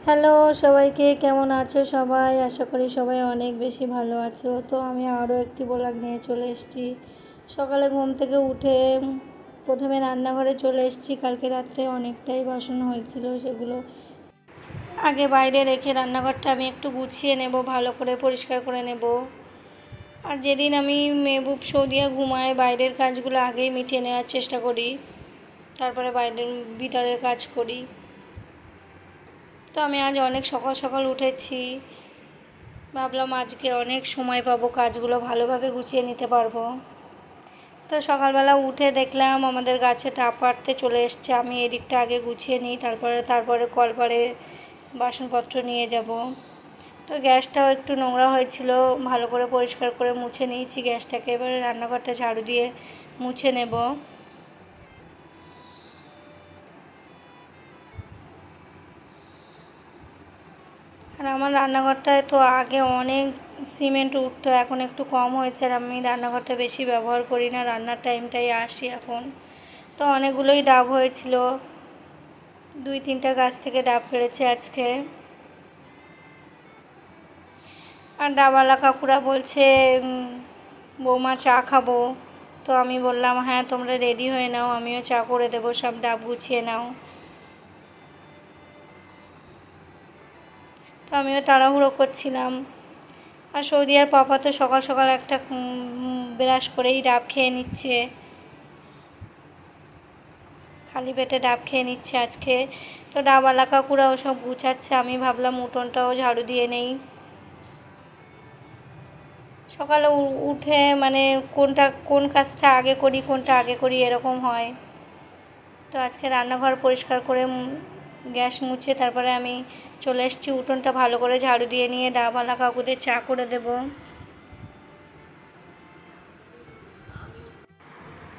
Hello সবাইকে, কেমন আছো সবাই? আশা করি সবাই অনেক বেশি ভালো আছো। তো আমি আরও একটি ব্লগ নিয়ে চলে এসেছি। সকালে ঘুম থেকে উঠে প্রথমে রান্নাঘরে চলে এসেছি। কালকে রাত্রে অনেকটাই বাসন হয়েছিল, সেগুলো আগে বাইরে রেখে রান্নাঘরটা আমি একটু গুছিয়ে নেব, ভালো করে পরিষ্কার করে নেব। আর যেদিন আমি মেহবুব সৌদিয়া ঘুমায়, বাইরের কাজগুলো আগেই মিটিয়ে নেওয়ার চেষ্টা করি, তারপরে বাইরের ভিতরের কাজ করি। তো আমি আজ অনেক সকাল সকাল উঠেছি, ভাবলাম আজকে অনেক সময় পাবো, কাজগুলো ভালোভাবে গুছিয়ে নিতে পারবো। তো সকালবেলা উঠে দেখলাম আমাদের গাছে টাপ পাড়তে চলে এসছে। আমি এদিকটা আগে গুছিয়ে নিই, তারপরে কলপারে বাসনপত্র নিয়ে যাব। তো গ্যাসটাও একটু নোংরা হয়েছিল, ভালো করে পরিষ্কার করে মুছে নিয়েছি গ্যাসটাকে। এবারে রান্নাঘরটা ঝাড়ু দিয়ে মুছে নেব। আর আমার রান্নাঘরটায় তো আগে অনেক সিমেন্ট উঠতো, এখন একটু কম হয়েছে। আর আমি রান্নাঘরটা বেশি ব্যবহার করি না, রান্নার টাইমটাই আসি এখন। তো অনেকগুলোই ডাব হয়েছিল, 2-3টা গাছ থেকে ডাব পেড়েছে আজকে। আর ডাবওয়ালা কাকুরা বলছে বৌমা চা খাবো। তো আমি বললাম হ্যাঁ, তোমরা রেডি হয়ে নাও, আমিও চা করে দেবো, সব ডাব গুছিয়ে নাও। তো আমিও তাড়াহুড়ো করছিলাম। আর সৌদিয়ার পাপা তো সকাল সকাল একটা ব্রাশ করেই ডাব খেয়ে নিচ্ছে, খালি পেটে ডাব খেয়ে নিচ্ছে আজকে। তো ডাবওয়ালা কাকুরা ওসব গুছাচ্ছে, আমি ভাবলাম উঠোনটাও ঝাড়ু দিয়ে নেই। সকালে উঠে মানে কোন কাজটা আগে করি কোনটা আগে করি এরকম হয়। তো আজকে রান্নাঘর পরিষ্কার করে গ্যাস মুছে তারপরে আমি চলে এসেছি উঠোনটা ভালো করে ঝাড়ু দিয়ে নিয়ে ডাবওয়ালা কাকুদের চা করে দেব।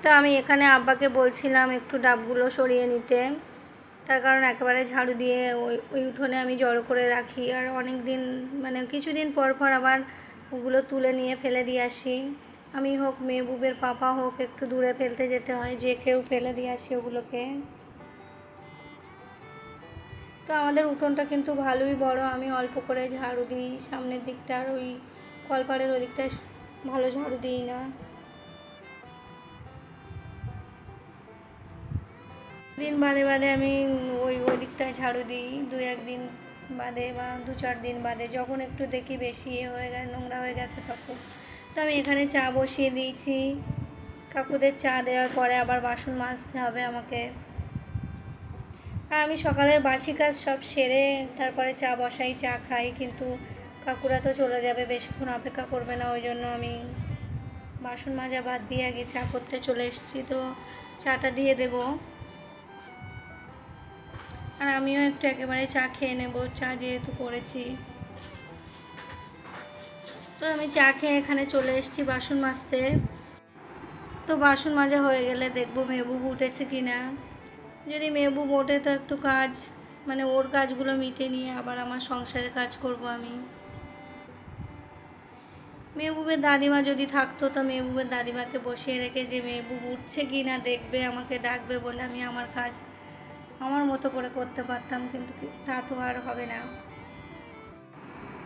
তো আমি এখানে আব্বাকে বলছিলাম একটু ডাবগুলো সরিয়ে নিতে, তার কারণ একেবারে ঝাড়ু দিয়ে ওই উঠোনে আমি জড়ো করে রাখি। আর অনেক দিন মানে কিছুদিন পর পর আবার ওগুলো তুলে নিয়ে ফেলে দিয়ে আসি। আমি হোক, মেহবুবের পাপা হোক, একটু দূরে ফেলতে যেতে হয়, যে কেউ ফেলে দিয়ে আসি ওগুলোকে। তো আমাদের উঠোনটা কিন্তু ভালোই বড়, আমি অল্প করে ঝাড়ু দিই সামনের দিকটা, আর ওই কলপাড়ের ওই দিকটায় ভালো ঝাড়ু দিই না। দিন বাদে বাদে আমি ওই দিকটায় ঝাড়ু দিই, 2-1 দিন বাদে বা 2-4 দিন বাদে, যখন একটু দেখি বেশি হয়ে গেছে, নোংরা হয়ে গেছে তখন। তো আমি এখানে চা বসিয়ে দিয়েছি, কাকুদের চা দেওয়ার পরে আবার বাসন মাজতে হবে আমাকে। আর আমি সকালের বাসি কাজ সব সেরে তারপরে চা বসাই, চা খাই। কিন্তু কাকুরা তো চলে যাবে, বেশিক্ষণ অপেক্ষা করবে না, ওই জন্য আমি বাসন মাজা বাদ দিয়ে আগে চা করতে চলে এসেছি। তো চাটা দিয়ে দেবো, আর আমিও একটু একেবারে চা খেয়ে নেব, চা যেহেতু করেছি। তো আমি চা খেয়ে এখানে চলে এসেছি বাসন মাজতে। তো বাসন মাজা হয়ে গেলে দেখবো মেহবুব উঠেছে কি না। যদি মেহবুব ওঠে তো একটু কাজ মানে ওর কাজগুলো মিটে নিয়ে আবার আমার সংসারের কাজ করব আমি। মেহবুবের দাদিমা যদি থাকতো তো মেহবুবের দাদিমাকে বসিয়ে রেখে যে মেহবুব উঠছে কি না দেখবে, আমাকে ডাকবে বলে আমি আমার কাজ আমার মতো করে করতে পারতাম, কিন্তু তা তো আর হবে না।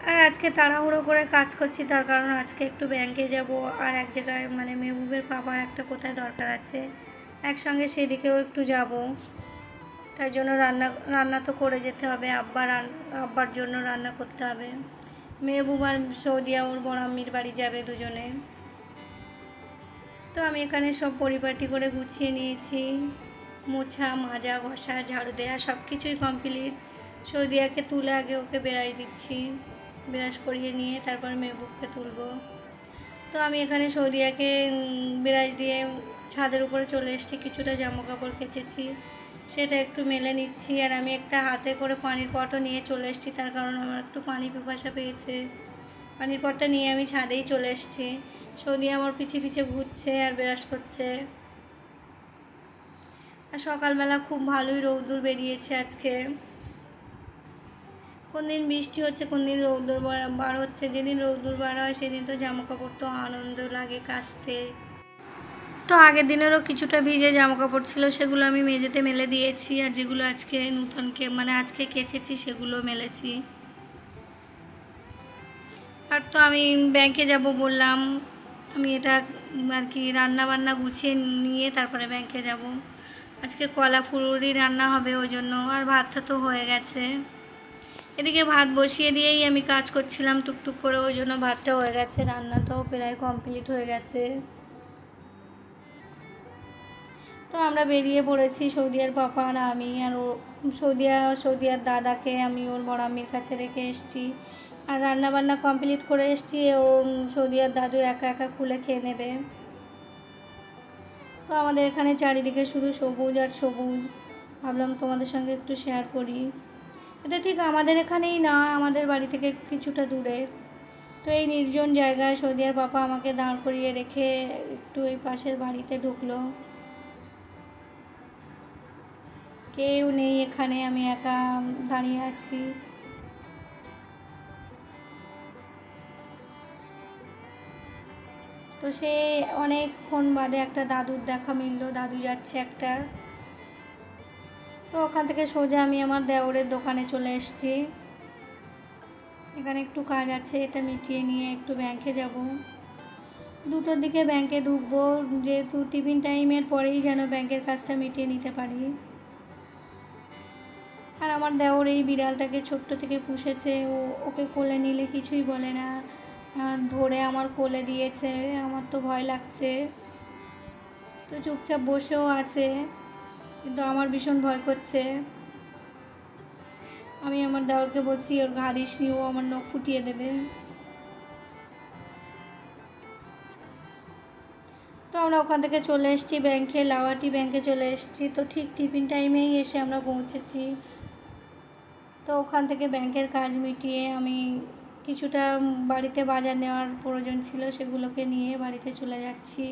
আর আজকে তাড়াহুড়ো করে কাজ করছি, তার কারণ আজকে একটু ব্যাংকে যাব, আর এক জায়গায় মানে মেহবুবের পাপার একটা কোথায় দরকার আছে, একসঙ্গে সেদিকেও একটু যাব। তাই জন্য রান্না তো করে যেতে হবে, আব্বার জন্য রান্না করতে হবে। মেহবুব আর সৌদিয়া ওর বড়াম্মির বাড়ি যাবে দুজনে। তো আমি এখানে সব পরিপাটি করে গুছিয়ে নিয়েছি, মোছা মাজা ঘষা ঝাড়ু দেওয়া সব কিছুই কমপ্লিট। সৌদিয়াকে তুলে আগে ওকে বেড়াই দিচ্ছি, ব্রাশ করিয়ে নিয়ে তারপর মেহবুবকে তুলব। তো আমি এখানে সৌদিয়াকে ব্রাশ দিয়ে ছাদের উপরে চলে এসেছি, কিছুটা জামা কাপড় কেচেছি সেটা একটু মেলে নিচ্ছি। আর আমি একটা হাতে করে পানির পটও নিয়ে চলে এসেছি, তার কারণ আমার একটু পানি পিপাসা পেয়েছে। পানির পটটা নিয়ে আমি ছাদেই চলে এসেছি। সৌদিয়া আমার পিছে পিছে ঘুরছে আর ব্রাশ করছে। আর সকালবেলা খুব ভালোই রৌদ্র বেরিয়েছে আজকে। কোন দিন বৃষ্টি হচ্ছে, কোন দিন রৌদ্র বার হচ্ছে। যেদিন রৌদ্র বার হয় সেদিন তো জামা কাপড় তো আনন্দ লাগে কাচতে। তো আগের দিনেরও কিছুটা ভিজে জামা কাপড় ছিল, সেগুলো আমি মেঝেতে মেলে দিয়েছি, আর যেগুলো আজকে আজকে কেচেছি সেগুলো মেলেছি। আর তো আমি ব্যাংকে যাব বললাম, আমি এটা আর কি রান্না বান্না গুছিয়ে নিয়ে তারপরে ব্যাংকে যাব। আজকে কলা ফুলুরি রান্না হবে ওই জন্য, আর ভাতটা তো হয়ে গেছে। এদিকে ভাত বসিয়ে দিয়েই আমি কাজ করছিলাম টুকটুক করে, ওই জন্য ভাতটা হয়ে গেছে, রান্নাটাও প্রায় কমপ্লিট হয়ে গেছে। তো আমরা বেরিয়ে পড়েছি, সৌদিয়ার পাপা আর আমি, আর সৌদিয়ার দাদাকে আমি ওর বড় আম্মির কাছে রেখে এসেছি। আর রান্নাবান্না কমপ্লিট করে এসেছি, ওর সৌদিয়ার দাদু একা একা খুলে খেয়ে নেবে। তো আমাদের এখানে চারিদিকে শুধু সবুজ আর সবুজ, ভাবলাম তোমাদের সঙ্গে একটু শেয়ার করি। এটা ঠিক আমাদের এখানেই না, আমাদের বাড়ি থেকে কিছুটা দূরে। তো এই নির্জন জায়গায় সৌদিয়ার পাপা আমাকে দাঁড় করিয়ে রেখে একটু এই পাশের বাড়িতে ঢুকলো। কেউ নেই এখানে, আমি একা দাঁড়িয়ে আছি। তো সে অনেকক্ষণ বাদে একটা দাদুর দেখা মিলল, দাদু যাচ্ছে একটা। তো ওখান থেকে সোজা আমি আমার দেওরের দোকানে চলে এসেছি। এখানে একটু কাজ আছে, এটা মিটিয়ে নিয়ে একটু ব্যাংকে যাব। 2টোর দিকে ব্যাংকে ঢুকবো, যেহেতু টিফিন টাইমের পরেই যেন ব্যাংকের কাজটা মিটিয়ে নিতে পারি। আর আমার দেওর এই বিড়ালটাকে ছোট্ট থেকে পুষেছে, ওকে কোলে নিলে কিছুই বলে না, ধরে আমার কোলে দিয়েছে। আমার তো ভয় লাগছে, তো চুপচাপ বসেও আছে, কিন্তু আমার ভীষণ ভয় করছে। আমি আমার দেওরকে বলছি ওর ঘা দিস নি, ও আমার নখ ফুটিয়ে দেবে। তো আমরা ওখান থেকে চলে এসেছি ব্যাংকে, লাওয়াটি ব্যাংকে চলে এসেছি। তো ঠিক টিফিন টাইমেই এসে আমরা পৌঁছেছি। তো ওখান থেকে ব্যাংকের কাজ মিটিয়ে আমি কিছুটা বাড়িতে বাজার নেওয়ার প্রয়োজন ছিল, সেগুলোকে নিয়ে বাড়িতে চলে যাচ্ছি।